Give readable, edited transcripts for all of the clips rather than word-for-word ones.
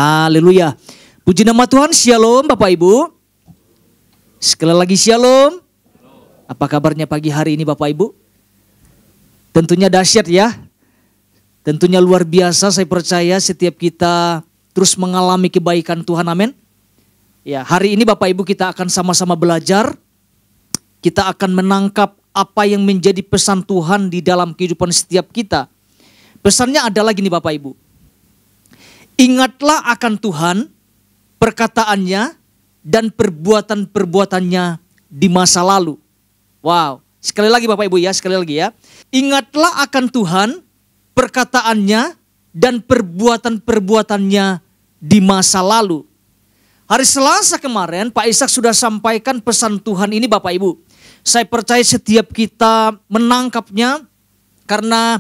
Haleluya. Puji nama Tuhan. Shalom Bapak Ibu. Sekali lagi shalom. Apa kabarnya pagi hari ini Bapak Ibu? Tentunya dahsyat ya. Tentunya luar biasa, saya percaya setiap kita terus mengalami kebaikan Tuhan, amin. Ya, hari ini Bapak Ibu kita akan sama-sama belajar. Kita akan menangkap apa yang menjadi pesan Tuhan di dalam kehidupan setiap kita. Pesannya adalah gini Bapak Ibu. Ingatlah akan Tuhan, perkataannya dan perbuatan-perbuatannya di masa lalu. Wow, sekali lagi Bapak Ibu ya, sekali lagi ya. Ingatlah akan Tuhan, perkataannya dan perbuatan-perbuatannya di masa lalu. Hari Selasa kemarin Pak Ishak sudah sampaikan pesan Tuhan ini Bapak Ibu. Saya percaya setiap kita menangkapnya karena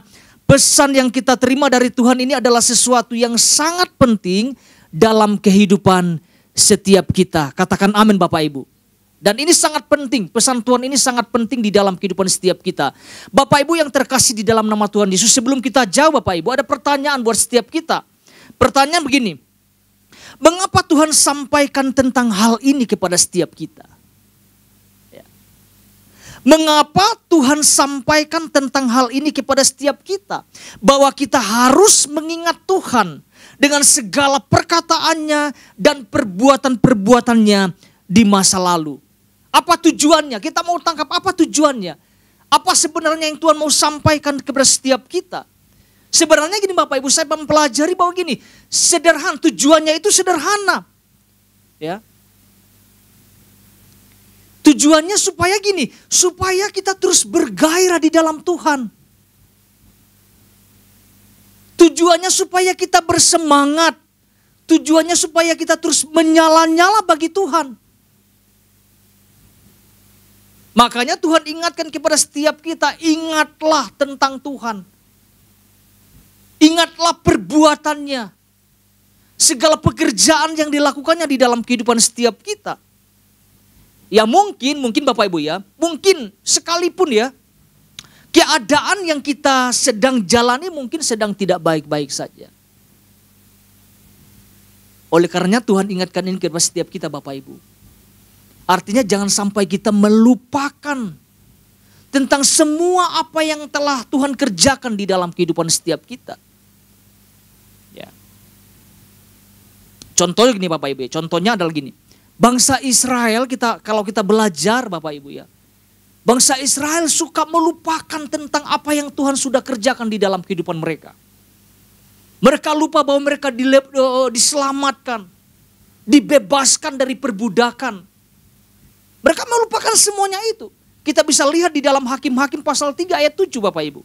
pesan yang kita terima dari Tuhan ini adalah sesuatu yang sangat penting dalam kehidupan setiap kita. Katakan amin Bapak Ibu. Dan ini sangat penting, pesan Tuhan ini sangat penting di dalam kehidupan setiap kita. Bapak Ibu yang terkasih di dalam nama Tuhan Yesus, sebelum kita jawab Bapak Ibu, ada pertanyaan buat setiap kita. Pertanyaan begini, mengapa Tuhan sampaikan tentang hal ini kepada setiap kita? Ya. Mengapa Tuhan sampaikan tentang hal ini kepada setiap kita? Bahwa kita harus mengingat Tuhan dengan segala perkataannya dan perbuatan-perbuatannya di masa lalu. Apa tujuannya? Kita mau tangkap apa tujuannya? Apa sebenarnya yang Tuhan mau sampaikan kepada setiap kita? Sebenarnya gini Bapak Ibu, saya mempelajari bahwa gini, sederhana, tujuannya itu sederhana. Ya. Tujuannya supaya gini, supaya kita terus bergairah di dalam Tuhan. Tujuannya supaya kita bersemangat. Tujuannya supaya kita terus menyala-nyala bagi Tuhan. Makanya Tuhan ingatkan kepada setiap kita, ingatlah tentang Tuhan. Ingatlah perbuatannya. Segala pekerjaan yang dilakukannya di dalam kehidupan setiap kita. Ya mungkin Bapak Ibu ya, mungkin sekalipun ya, keadaan yang kita sedang jalani mungkin sedang tidak baik-baik saja. Oleh karenanya Tuhan ingatkan ini kepada setiap kita Bapak Ibu. Artinya jangan sampai kita melupakan tentang semua apa yang telah Tuhan kerjakan di dalam kehidupan setiap kita. Ya. Contohnya gini Bapak Ibu, contohnya adalah gini. Bangsa Israel kalau kita belajar Bapak Ibu ya. Bangsa Israel suka melupakan tentang apa yang Tuhan sudah kerjakan di dalam kehidupan mereka. Mereka lupa bahwa mereka diselamatkan, dibebaskan dari perbudakan. Mereka melupakan semuanya itu. Kita bisa lihat di dalam Hakim-Hakim pasal 3 ayat 7 Bapak Ibu.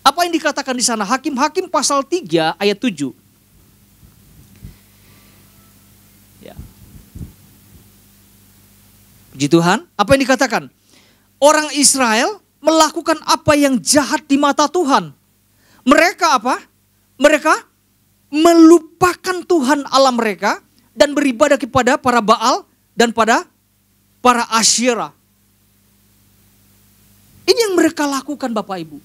Apa yang dikatakan di sana? Hakim-Hakim pasal 3 ayat 7. Ya. Puji Tuhan. Apa yang dikatakan? Orang Israel melakukan apa yang jahat di mata Tuhan. Mereka apa? Mereka melupakan Tuhan Allah mereka dan beribadah kepada para Baal dan pada para Asyera. Ini yang mereka lakukan Bapak Ibu.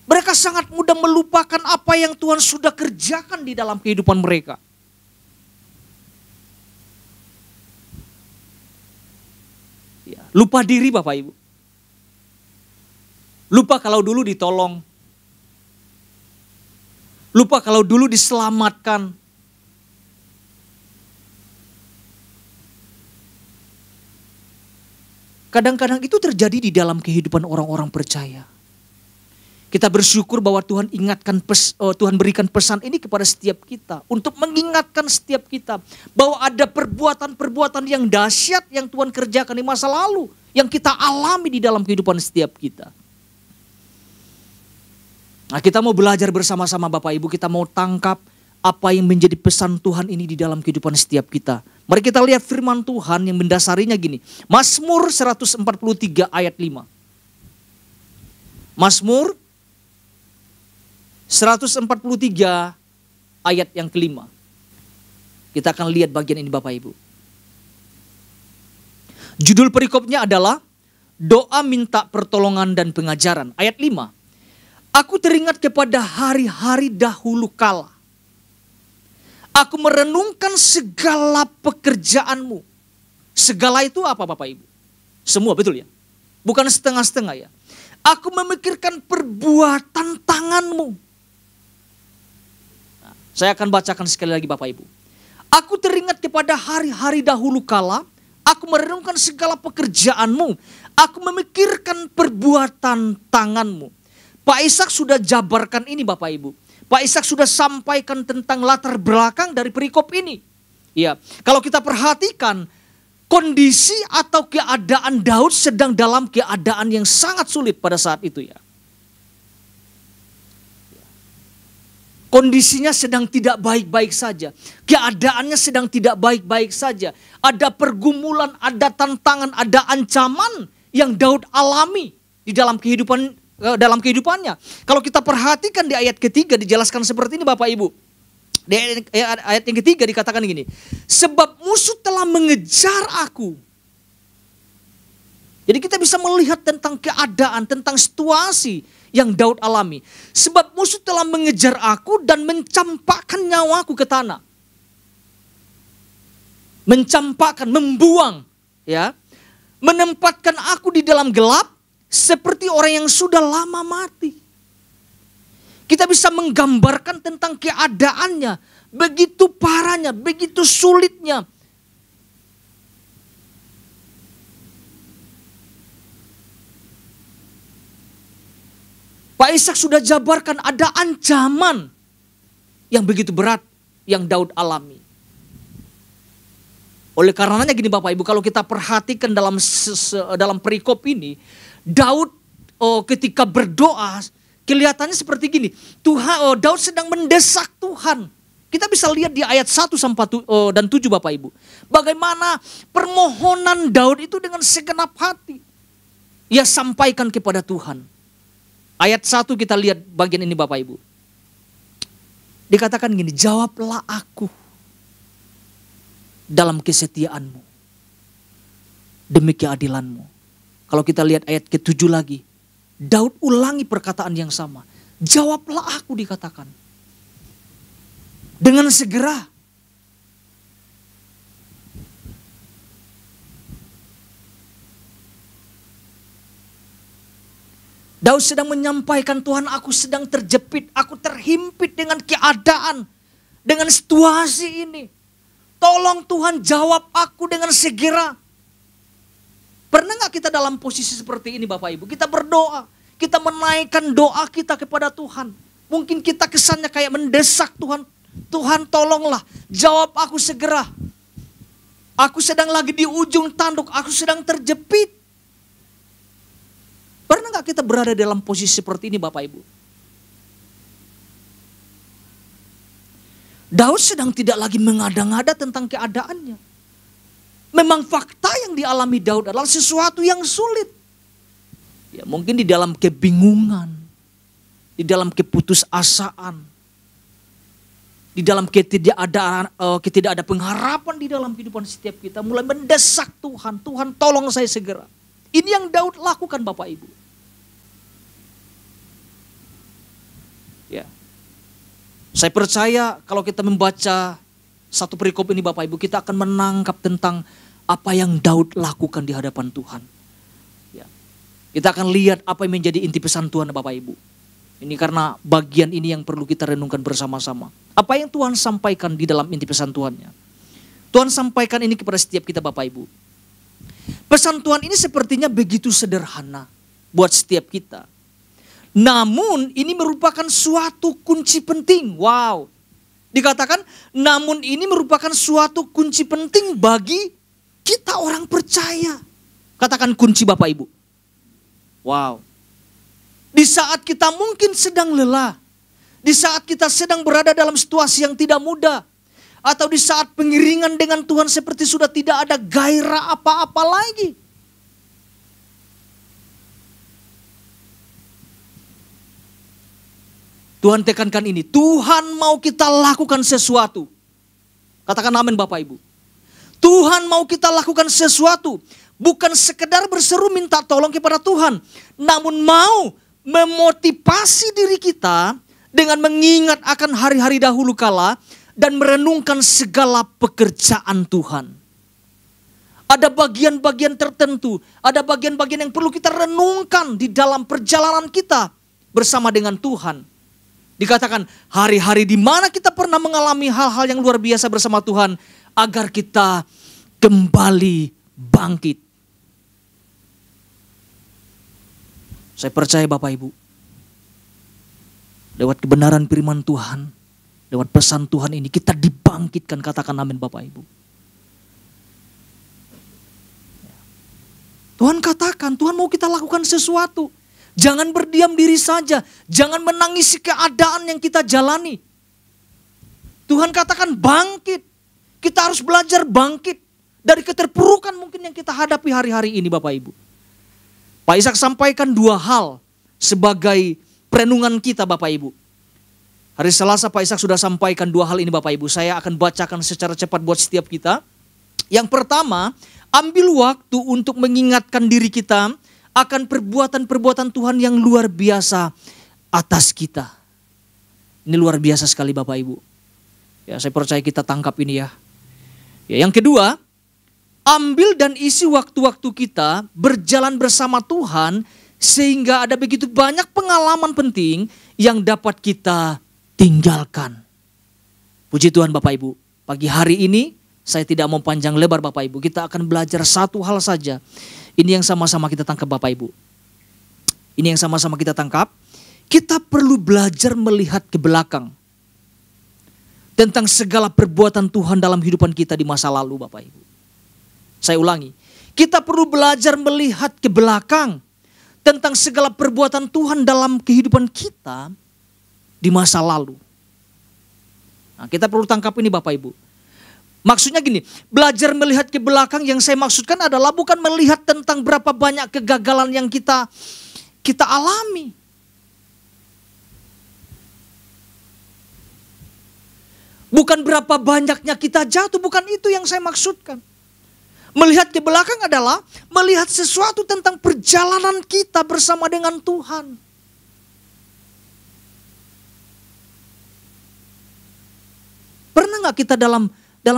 Mereka sangat mudah melupakan apa yang Tuhan sudah kerjakan di dalam kehidupan mereka. Ya, lupa diri Bapak Ibu. Lupa kalau dulu ditolong. Lupa kalau dulu diselamatkan. Kadang-kadang itu terjadi di dalam kehidupan orang-orang percaya. Kita bersyukur bahwa Tuhan Tuhan berikan pesan ini kepada setiap kita. Untuk mengingatkan setiap kita bahwa ada perbuatan-perbuatan yang dahsyat yang Tuhan kerjakan di masa lalu. Yang kita alami di dalam kehidupan setiap kita. Nah, kita mau belajar bersama-sama Bapak Ibu, kita mau tangkap apa yang menjadi pesan Tuhan ini di dalam kehidupan setiap kita. Mari kita lihat firman Tuhan yang mendasarinya gini. Mazmur 143 ayat 5. Mazmur 143 ayat yang kelima. Kita akan lihat bagian ini Bapak Ibu. Judul perikopnya adalah doa minta pertolongan dan pengajaran. Ayat 5. Aku teringat kepada hari-hari dahulu kala. Aku merenungkan segala pekerjaanmu. Segala itu apa Bapak Ibu? Semua, betul ya? Bukan setengah-setengah ya. Aku memikirkan perbuatan tanganmu. Nah, saya akan bacakan sekali lagi Bapak Ibu. Aku teringat kepada hari-hari dahulu kala. Aku merenungkan segala pekerjaanmu. Aku memikirkan perbuatan tanganmu. Pak Ishak sudah jabarkan ini Bapak Ibu. Pak Ishak sudah sampaikan tentang latar belakang dari perikop ini. Ya, kalau kita perhatikan kondisi atau keadaan Daud sedang dalam keadaan yang sangat sulit pada saat itu ya. Kondisinya sedang tidak baik-baik saja. Keadaannya sedang tidak baik-baik saja. Ada pergumulan, ada tantangan, ada ancaman yang Daud alami di dalam kehidupannya. Kalau kita perhatikan di ayat ketiga dijelaskan seperti ini Bapak Ibu. Di ayat yang ketiga dikatakan gini. Sebab musuh telah mengejar aku. Jadi kita bisa melihat tentang keadaan, tentang situasi yang Daud alami. Sebab musuh telah mengejar aku dan mencampakkan nyawaku ke tanah. Mencampakkan, membuang. Ya, menempatkan aku di dalam gelap seperti orang yang sudah lama mati. Kita bisa menggambarkan tentang keadaannya. Begitu parahnya, begitu sulitnya. Pak Ishak sudah jabarkan ada ancaman yang begitu berat yang Daud alami. Oleh karenanya gini Bapak Ibu, kalau kita perhatikan dalam perikop ini, Daud ketika berdoa, kelihatannya seperti gini, Daud sedang mendesak Tuhan. Kita bisa lihat di ayat 1 dan 7 Bapak Ibu. Bagaimana permohonan Daud itu dengan segenap hati. Ia sampaikan kepada Tuhan. Ayat 1 kita lihat bagian ini Bapak Ibu. Dikatakan gini, jawablah aku dalam kesetiaanmu, demi keadilanmu. Kalau kita lihat ayat ke-7 lagi, Daud ulangi perkataan yang sama. Jawablah aku dikatakan. Dengan segera. Daud sedang menyampaikan, Tuhan aku sedang terjepit, aku terhimpit dengan keadaan, dengan situasi ini. Tolong Tuhan jawab aku dengan segera. Pernah gak kita dalam posisi seperti ini Bapak Ibu? Kita berdoa, kita menaikkan doa kita kepada Tuhan. Mungkin kita kesannya kayak mendesak Tuhan. Tuhan tolonglah, jawab aku segera. Aku sedang lagi di ujung tanduk, aku sedang terjepit. Pernah gak kita berada dalam posisi seperti ini Bapak Ibu? Daud sedang tidak lagi mengada-ngada tentang keadaannya. Memang fakta yang dialami Daud adalah sesuatu yang sulit. Ya, mungkin di dalam kebingungan, di dalam keputusasaan, di dalam tidak ada pengharapan di dalam kehidupan setiap kita. Mulai mendesak Tuhan, Tuhan tolong saya segera. Ini yang Daud lakukan Bapak Ibu. Ya. Saya percaya kalau kita membaca satu perikop ini Bapak Ibu, kita akan menangkap tentang apa yang Daud lakukan di hadapan Tuhan. Ya. Kita akan lihat apa yang menjadi inti pesan Tuhan Bapak Ibu. Ini karena bagian ini yang perlu kita renungkan bersama-sama. Apa yang Tuhan sampaikan di dalam inti pesan Tuhannya. Tuhan sampaikan ini kepada setiap kita Bapak Ibu. Pesan Tuhan ini sepertinya begitu sederhana buat setiap kita. Namun ini merupakan suatu kunci penting. Wow. Dikatakan namun ini merupakan suatu kunci penting bagi kita orang percaya. Katakan kunci Bapak Ibu. Wow. Di saat kita mungkin sedang lelah. Di saat kita sedang berada dalam situasi yang tidak mudah. Atau di saat pengiringan dengan Tuhan seperti sudah tidak ada gairah apa-apa lagi. Tuhan tekankan ini. Tuhan mau kita lakukan sesuatu. Katakan amin Bapak Ibu. Tuhan mau kita lakukan sesuatu. Bukan sekedar berseru minta tolong kepada Tuhan. Namun mau memotivasi diri kita dengan mengingat akan hari-hari dahulu kala. dan merenungkan segala pekerjaan Tuhan. Ada bagian-bagian tertentu, ada bagian-bagian yang perlu kita renungkan di dalam perjalanan kita bersama dengan Tuhan. Dikatakan hari-hari di mana kita pernah mengalami hal-hal yang luar biasa bersama Tuhan agar kita kembali bangkit. Saya percaya Bapak Ibu, lewat kebenaran firman Tuhan, lewat pesan Tuhan ini kita dibangkitkan, katakan amin Bapak Ibu. Tuhan katakan, Tuhan mau kita lakukan sesuatu. Jangan berdiam diri saja. Jangan menangisi keadaan yang kita jalani. Tuhan katakan bangkit. Kita harus belajar bangkit dari keterpurukan mungkin yang kita hadapi hari-hari ini Bapak Ibu. Pak Ishak sampaikan 2 hal sebagai perenungan kita Bapak Ibu. Hari Selasa Pak Ishak sudah sampaikan 2 hal ini Bapak Ibu. Saya akan bacakan secara cepat buat setiap kita. Yang pertama, ambil waktu untuk mengingatkan diri kita akan perbuatan-perbuatan Tuhan yang luar biasa atas kita. Ini luar biasa sekali Bapak Ibu. Ya, saya percaya kita tangkap ini ya. Yang kedua, ambil dan isi waktu-waktu kita berjalan bersama Tuhan sehingga ada begitu banyak pengalaman penting yang dapat kita tinggalkan. Puji Tuhan Bapak Ibu. Pagi hari ini saya tidak mau panjang lebar Bapak Ibu. Kita akan belajar satu hal saja. Ini yang sama-sama kita tangkap Bapak Ibu. Ini yang sama-sama kita tangkap. Kita perlu belajar melihat ke belakang. Tentang segala perbuatan Tuhan dalam kehidupan kita di masa lalu Bapak Ibu. Saya ulangi. Kita perlu belajar melihat ke belakang. Tentang segala perbuatan Tuhan dalam kehidupan kita di masa lalu. Nah, kita perlu tangkap ini Bapak Ibu. Maksudnya gini, belajar melihat ke belakang yang saya maksudkan adalah bukan melihat tentang berapa banyak kegagalan yang kita alami. Bukan berapa banyaknya kita jatuh, bukan itu yang saya maksudkan. Melihat ke belakang adalah melihat sesuatu tentang perjalanan kita bersama dengan Tuhan. Pernah gak kita dalam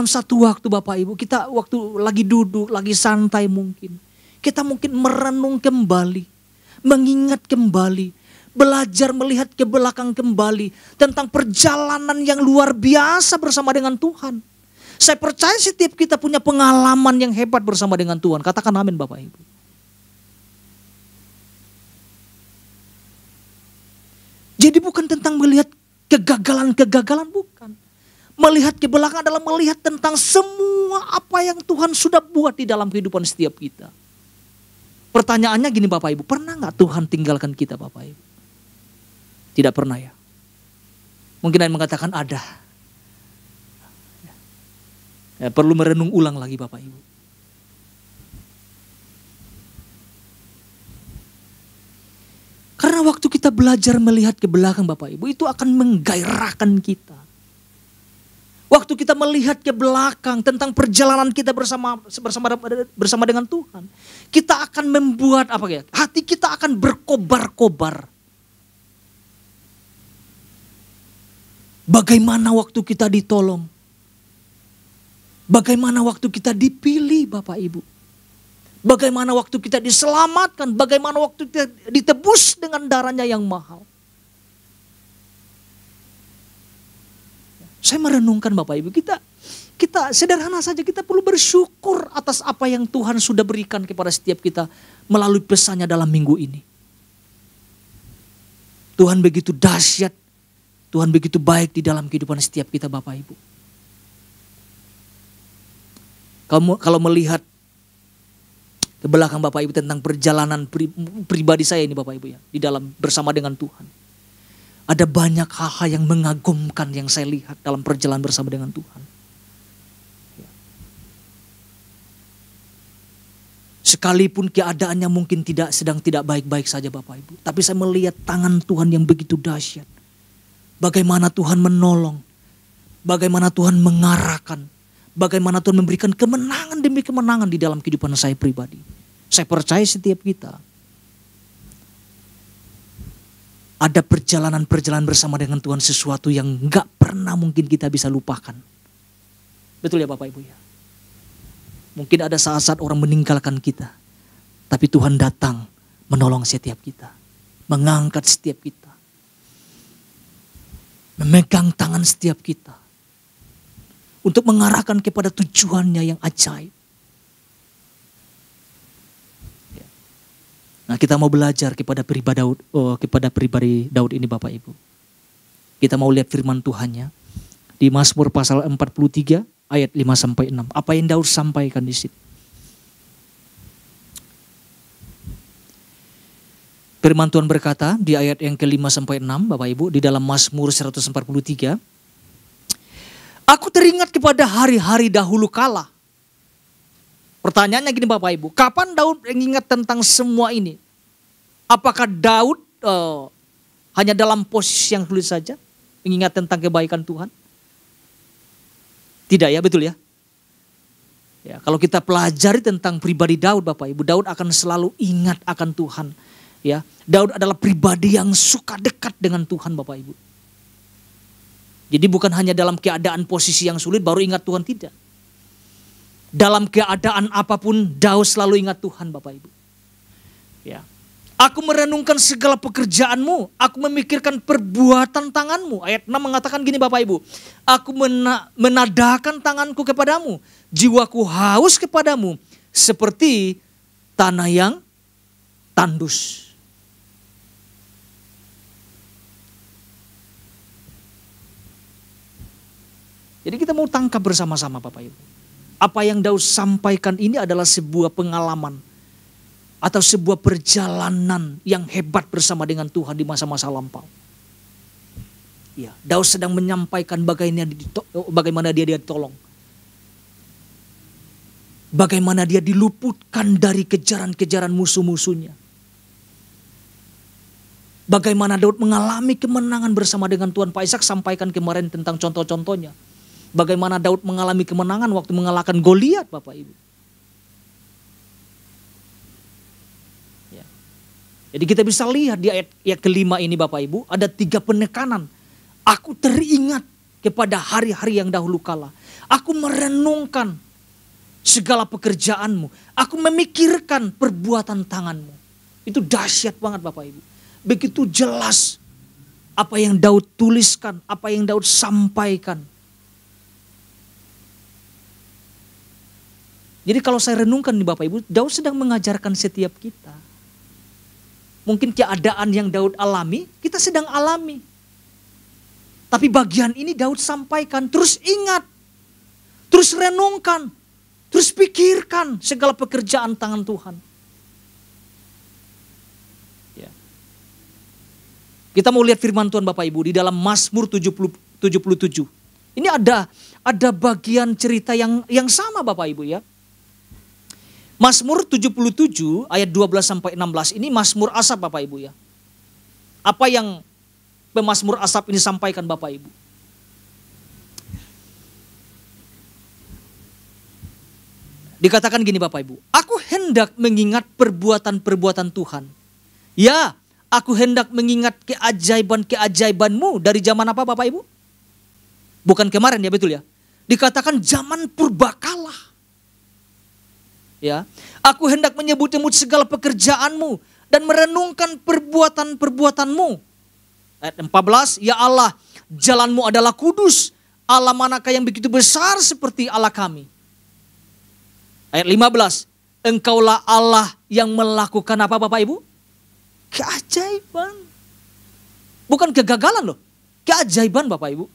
satu waktu Bapak Ibu, kita waktu lagi duduk, lagi santai mungkin. Kita mungkin merenung kembali, mengingat kembali, belajar melihat ke belakang kembali tentang perjalanan yang luar biasa bersama dengan Tuhan. Saya percaya setiap kita punya pengalaman yang hebat bersama dengan Tuhan. Katakan amin Bapak Ibu. Jadi bukan tentang melihat kegagalan-kegagalan, bukan. Melihat ke belakang adalah melihat tentang semua apa yang Tuhan sudah buat di dalam kehidupan setiap kita. Pertanyaannya gini Bapak Ibu, pernah gak Tuhan tinggalkan kita Bapak Ibu? Tidak pernah ya. Mungkin ada yang mengatakan ada. Ya, perlu merenung ulang lagi Bapak Ibu. Karena waktu kita belajar melihat ke belakang Bapak Ibu, itu akan menggairahkan kita. Waktu kita melihat ke belakang tentang perjalanan kita bersama dengan Tuhan, kita akan membuat apa ya? Hati kita akan berkobar-kobar. Bagaimana waktu kita ditolong? Bagaimana waktu kita dipilih Bapak Ibu? Bagaimana waktu kita diselamatkan? Bagaimana waktu kita ditebus dengan darahnya yang mahal? Saya merenungkan Bapak Ibu, kita sederhana saja, kita perlu bersyukur atas apa yang Tuhan sudah berikan kepada setiap kita melalui pesannya dalam minggu ini. Tuhan begitu dahsyat, Tuhan begitu baik di dalam kehidupan setiap kita Bapak Ibu. Kalau melihat ke belakang Bapak Ibu tentang perjalanan pribadi saya ini Bapak Ibu ya, di dalam bersama dengan Tuhan. Ada banyak hal-hal yang mengagumkan yang saya lihat dalam perjalanan bersama dengan Tuhan. Sekalipun keadaannya mungkin sedang tidak baik-baik saja Bapak Ibu. Tapi saya melihat tangan Tuhan yang begitu dahsyat. Bagaimana Tuhan menolong. Bagaimana Tuhan mengarahkan. Bagaimana Tuhan memberikan kemenangan demi kemenangan di dalam kehidupan saya pribadi. Saya percaya setiap kita Ada perjalanan-perjalanan bersama dengan Tuhan, sesuatu yang gak pernah mungkin kita bisa lupakan. Betul ya Bapak Ibu ya? Mungkin ada saat-saat orang meninggalkan kita, tapi Tuhan datang menolong setiap kita, mengangkat setiap kita, memegang tangan setiap kita, untuk mengarahkan kepada tujuannya yang ajaib. Nah, kita mau belajar kepada pribadi Daud ini Bapak Ibu. Kita mau lihat firman Tuhannya di Mazmur pasal 43 ayat 5-6. Apa yang Daud sampaikan di situ? Firman Tuhan berkata di ayat yang ke-5-6 Bapak Ibu, di dalam Mazmur 143. Aku teringat kepada hari-hari dahulu kala. Pertanyaannya gini Bapak Ibu, kapan Daud mengingat tentang semua ini? Apakah Daud hanya dalam posisi yang sulit saja mengingat tentang kebaikan Tuhan? Tidak ya, betul ya? Ya, kalau kita pelajari tentang pribadi Daud Bapak Ibu, Daud akan selalu ingat akan Tuhan. Ya, Daud adalah pribadi yang suka dekat dengan Tuhan Bapak Ibu. Jadi bukan hanya dalam keadaan posisi yang sulit baru ingat Tuhan, tidak. Dalam keadaan apapun Daud selalu ingat Tuhan Bapak Ibu. Ya. Aku merenungkan segala pekerjaanmu, aku memikirkan perbuatan tanganmu. Ayat 6 mengatakan gini Bapak Ibu. Aku menadahkan tanganku kepadamu, jiwaku haus kepadamu seperti tanah yang tandus. Jadi kita mau tangkap bersama-sama Bapak Ibu. Apa yang Daud sampaikan ini adalah sebuah pengalaman atau sebuah perjalanan yang hebat bersama dengan Tuhan di masa-masa lampau. Ya, Daud sedang menyampaikan bagaimana dia ditolong. Bagaimana dia diluputkan dari kejaran-kejaran musuh-musuhnya. Bagaimana Daud mengalami kemenangan bersama dengan Tuhan. Pak Ishak sampaikan kemarin tentang contoh-contohnya. Bagaimana Daud mengalami kemenangan waktu mengalahkan Goliat Bapak Ibu. Ya. Jadi kita bisa lihat di ayat kelima ini Bapak Ibu. Ada 3 penekanan. Aku teringat kepada hari-hari yang dahulu kala. Aku merenungkan segala pekerjaanmu. Aku memikirkan perbuatan tanganmu. Itu dahsyat banget Bapak Ibu. Begitu jelas apa yang Daud tuliskan. Apa yang Daud sampaikan. Jadi kalau saya renungkan nih Bapak Ibu, Daud sedang mengajarkan setiap kita. Mungkin keadaan yang Daud alami, kita sedang alami. Tapi bagian ini Daud sampaikan, terus ingat, terus renungkan, terus pikirkan segala pekerjaan tangan Tuhan. Ya. Kita mau lihat firman Tuhan Bapak Ibu di dalam Mazmur 77. Ini ada bagian cerita yang sama Bapak Ibu ya. Mazmur 77 ayat 12-16 ini Mazmur Asaf Bapak Ibu ya. Apa yang pemazmur Asaf ini sampaikan Bapak Ibu? Dikatakan gini Bapak Ibu. Aku hendak mengingat perbuatan-perbuatan Tuhan. Ya, aku hendak mengingat keajaiban-keajaibanmu dari zaman apa Bapak Ibu? Bukan kemarin ya, betul ya. Dikatakan zaman purbakala. Ya, aku hendak menyebut-nyebut segala pekerjaanmu dan merenungkan perbuatan-perbuatanmu. Ayat 14, ya Allah, jalanmu adalah kudus. Allah manakah yang begitu besar seperti Allah kami. Ayat 15, engkaulah Allah yang melakukan apa Bapak Ibu? Keajaiban. Bukan kegagalan loh, keajaiban Bapak Ibu.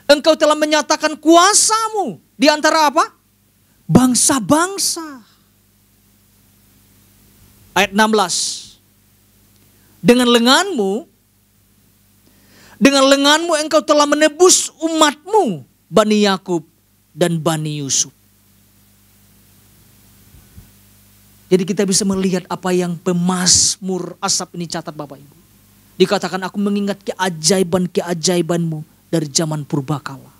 Engkau telah menyatakan kuasamu di antara apa? Bangsa-bangsa. Ayat 16. Dengan lenganmu engkau telah menebus umatmu, Bani Yakub dan Bani Yusuf. Jadi kita bisa melihat apa yang pemazmur Asaf ini catat Bapak Ibu. Dikatakan aku mengingat keajaiban-keajaibanmu dari zaman purbakala.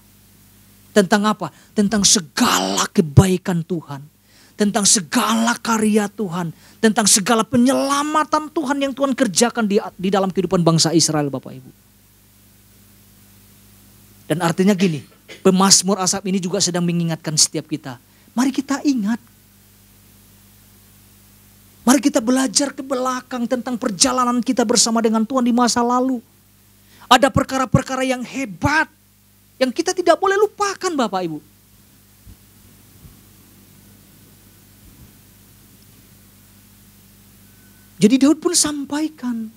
Tentang apa? Tentang segala kebaikan Tuhan. tentang segala karya Tuhan, tentang segala penyelamatan Tuhan yang Tuhan kerjakan di dalam kehidupan bangsa Israel, Bapak Ibu. Dan artinya gini, pemazmur Asaf ini juga sedang mengingatkan setiap kita. Mari kita ingat. Mari kita belajar ke belakang tentang perjalanan kita bersama dengan Tuhan di masa lalu. Ada perkara-perkara yang hebat yang kita tidak boleh lupakan, Bapak Ibu. Jadi Daud pun sampaikan.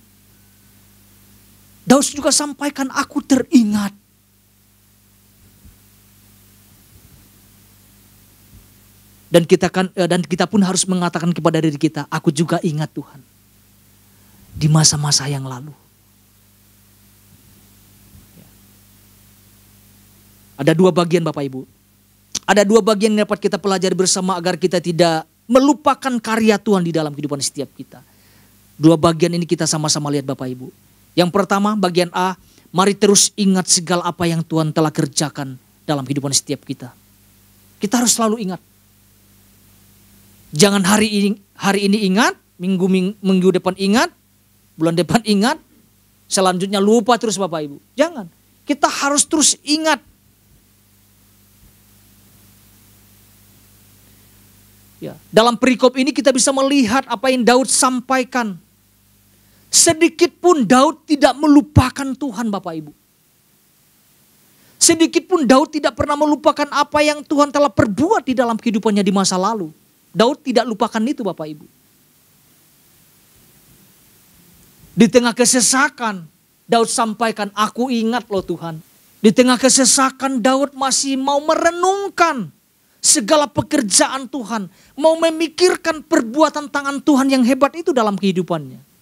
Daud juga sampaikan, aku teringat. Dan kita pun harus mengatakan kepada diri kita, aku juga ingat Tuhan. Di masa-masa yang lalu. Ada dua bagian Bapak Ibu. Ada dua bagian yang dapat kita pelajari bersama agar kita tidak melupakan karya Tuhan di dalam kehidupan setiap kita. Dua bagian ini kita sama-sama lihat Bapak Ibu. Yang pertama bagian A, mari terus ingat segala apa yang Tuhan telah kerjakan dalam kehidupan setiap kita. Kita harus selalu ingat. Jangan hari ini ingat, minggu depan ingat, bulan depan ingat, selanjutnya lupa terus Bapak Ibu. Jangan, kita harus terus ingat. Ya, dalam perikop ini kita bisa melihat apa yang Daud sampaikan. Sedikit pun Daud tidak melupakan Tuhan Bapak Ibu. Sedikit pun Daud tidak pernah melupakan apa yang Tuhan telah perbuat di dalam kehidupannya di masa lalu. Daud tidak lupakan itu Bapak Ibu. Di tengah kesesakan, Daud sampaikan, aku ingat loh Tuhan. Di tengah kesesakan Daud masih mau merenungkan segala pekerjaan Tuhan. Mau memikirkan perbuatan tangan Tuhan yang hebat itu dalam kehidupannya.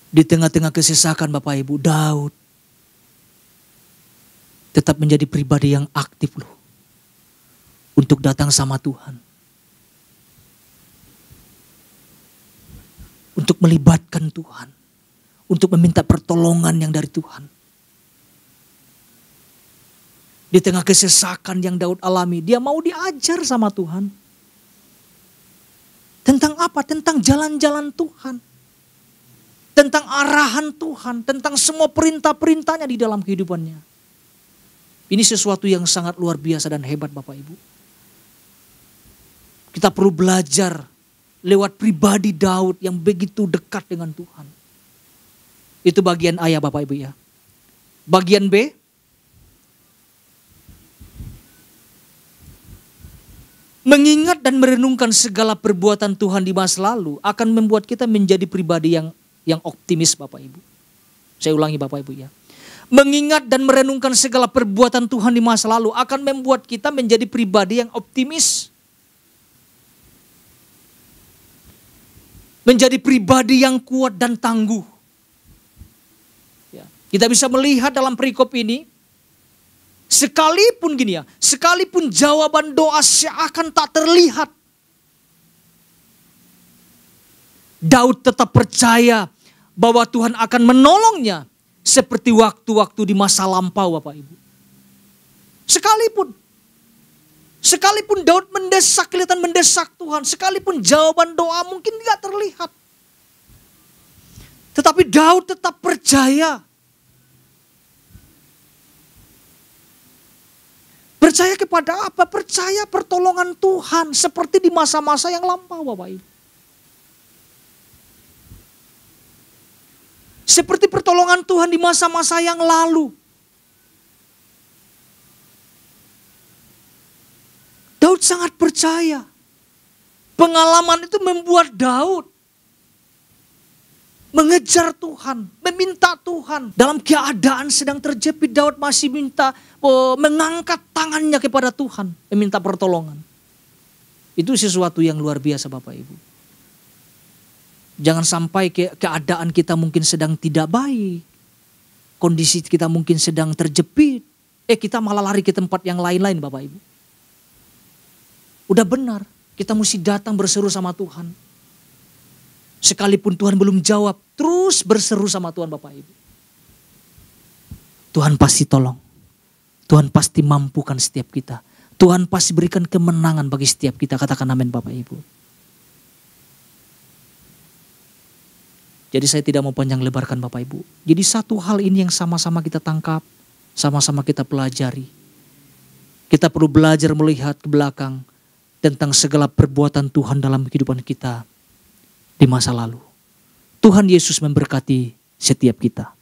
Di tengah-tengah kesesakan Bapak Ibu, Daud tetap menjadi pribadi yang aktif loh. Untuk datang sama Tuhan. Untuk melibatkan Tuhan. Untuk meminta pertolongan yang dari Tuhan. Di tengah kesesakan yang Daud alami, dia mau diajar sama Tuhan. Tentang apa? Tentang jalan-jalan Tuhan. Tentang arahan Tuhan, tentang semua perintah-perintahnya di dalam kehidupannya. Ini sesuatu yang sangat luar biasa dan hebat Bapak Ibu. Kita perlu belajar lewat pribadi Daud yang begitu dekat dengan Tuhan. Itu bagian A ya Bapak Ibu ya. Bagian B. Mengingat dan merenungkan segala perbuatan Tuhan di masa lalu akan membuat kita menjadi pribadi yang optimis Bapak Ibu. Saya ulangi Bapak Ibu ya. Mengingat dan merenungkan segala perbuatan Tuhan di masa lalu akan membuat kita menjadi pribadi yang optimis. Menjadi pribadi yang kuat dan tangguh. Ya. Kita bisa melihat dalam perikop ini, sekalipun gini ya, sekalipun jawaban doa seakan tak terlihat, Daud tetap percaya bahwa Tuhan akan menolongnya seperti waktu-waktu di masa lampau Bapak Ibu. Sekalipun Daud kelihatan mendesak Tuhan, sekalipun jawaban doa mungkin tidak terlihat. Tetapi Daud tetap percaya. Percaya kepada apa? Percaya pertolongan Tuhan seperti di masa-masa yang lampau Bapak Ibu. Seperti pertolongan Tuhan di masa-masa yang lalu. Daud sangat percaya. Pengalaman itu membuat Daud mengejar Tuhan, meminta Tuhan. Dalam keadaan sedang terjepit, Daud masih mengangkat tangannya kepada Tuhan, meminta pertolongan. Itu sesuatu yang luar biasa Bapak Ibu. Jangan sampai keadaan kita mungkin sedang tidak baik. Kondisi kita mungkin sedang terjepit. Kita malah lari ke tempat yang lain-lain Bapak Ibu. Udah benar, kita mesti datang berseru sama Tuhan. Sekalipun Tuhan belum jawab, terus berseru sama Tuhan Bapak Ibu. Tuhan pasti tolong. Tuhan pasti mampukan setiap kita. Tuhan pasti berikan kemenangan bagi setiap kita. Katakan amin Bapak Ibu. Jadi saya tidak mau panjang lebarkan Bapak Ibu. Jadi satu hal ini yang sama-sama kita tangkap, sama-sama kita pelajari. Kita perlu belajar melihat ke belakang tentang segala perbuatan Tuhan dalam kehidupan kita di masa lalu. Tuhan Yesus memberkati setiap kita.